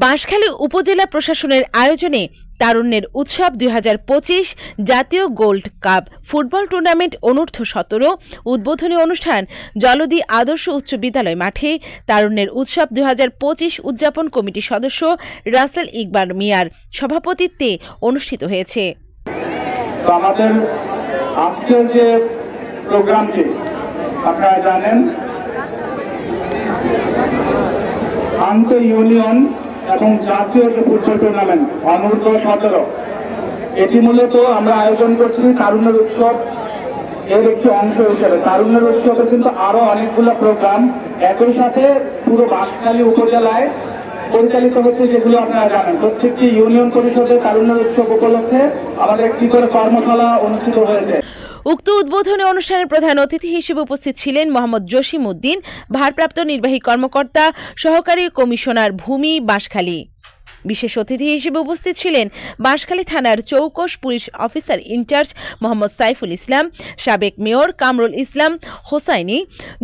বাঁশখালী উপজেলা প্রশাসনের আয়োজনে তারুণ্যের উৎসব ২০২৫ জাতীয় গোল্ড কাপ ফুটবল টুর্নামেন্ট অনূর্ধ্ব-১৭ উদ্বোধনী অনুষ্ঠান জলদি আদর্শ উচ্চ বিদ্যালয় মাঠে তারুণ্যের উৎসব ২০২৫ উদযাপন কমিটির সদস্য রাসেল ইকবাল মিয়ার সভাপতিত্বে অনুষ্ঠিত হয়েছে। আমাদের আজকের যে প্রোগ্রামটি আপনারা জানেন, আন্তঃ ইউনিয়ন এবং জাতীয় যে ফুটবল টুর্নামেন্ট অনূর্ধ্ব-১৭, এটি মূলত আমরা আয়োজন করছি তারুণ্যের উৎসব এর একটি অংশ হিসেবে। তারুণ্যের উৎসবের কিন্তু আরো অনেকগুলো প্রোগ্রাম একই সাথে পুরো বাঁশখালী উপজেলায় পরিচালিত হচ্ছে, যেগুলো আপনারা জানেন। প্রত্যেকটি ইউনিয়ন পরিষদে তারুণ্যের উৎসব উপলক্ষে আমাদের একটি করে কর্মশালা অনুষ্ঠিত হয়েছে। উক্ত উদ্বোধনী অনুষ্ঠানের প্রধান অতিথি হিসেবে উপস্থিত ছিলেন মোহাম্মদ জসিম উদ্দিন, ভারপ্রাপ্ত নির্বাহী কর্মকর্তা, সহকারী কমিশনার ভূমি, বাঁশখালী। বিশেষ অতিথি হিসেবে উপস্থিত ছিলেন বাঁশখালী থানার চৌকশ police officer in charge Mohammad Saiful Islam, সাবেক মেয়র কামরুল ইসলাম হোসাইনি,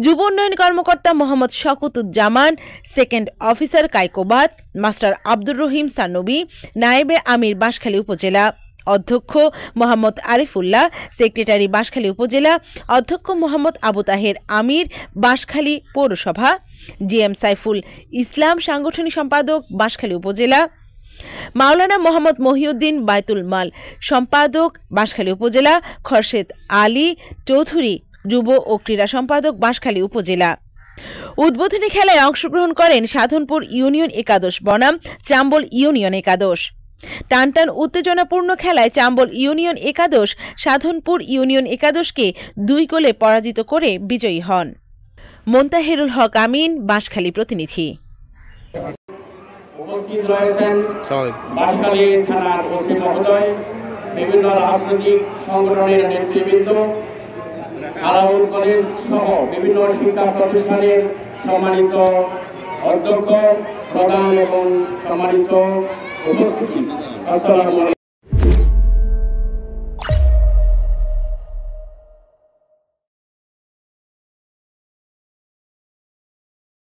যুব উন্নয়ন কর্মকর্তা Mohammad Shawkatuzzaman, second officer Kaykobad, master Abdur Rahim Sannabi, নায়েবে আমির বাঁশখালী উপজেলা, অধ্যক্ষ মোহাম্মদ আরিফুল্লাহ, সেক্রেটারি বাঁশখালী উপজেলা, অধ্যক্ষ মোহাম্মদ আবু তাহের আমির বাঁশখালী পৌরসভা, জিএম সাইফুল ইসলাম, সাংগঠনিক সম্পাদক বাঁশখালী উপজেলা, মাওলানা মোহাম্মদ মহিউদ্দিন বায়তুল মাল সম্পাদক বাঁশখালী উপজেলা, খরশেদ আলী চৌধুরী যুব ও ক্রীড়া সম্পাদক বাঁশখালী উপজেলা। উদ্বোধনী খেলায় অংশগ্রহণ করেন সাধনপুর ইউনিয়ন একাদশ বনাম চাম্বল ইউনিয়ন একাদশ। টানটান উত্তেজনাপূর্ণ খেলায় চাম্বল ইউনিয়ন একাদশ সাধনপুর ইউনিয়ন একাদশকে ২ গোলে পরাজিত করে বিজয়ী হন। মোন্তাহেরুল হক আমিন, বাঁশখালী প্রতিনিধি। উপস্থিত রয়েছেন বাঁশখালী থানার ওসি মহোদয়, বিভিন্ন রাজনৈতিক সংগঠনের নেতৃবৃন্দ, আলাউল কলেজ সহ বিভিন্ন শিক্ষা প্রতিষ্ঠানের সম্মানিত অধ্যক্ষ, প্রধান এবং সম্মানিত উপস্থিতি। আসসালামু আলাইকুম।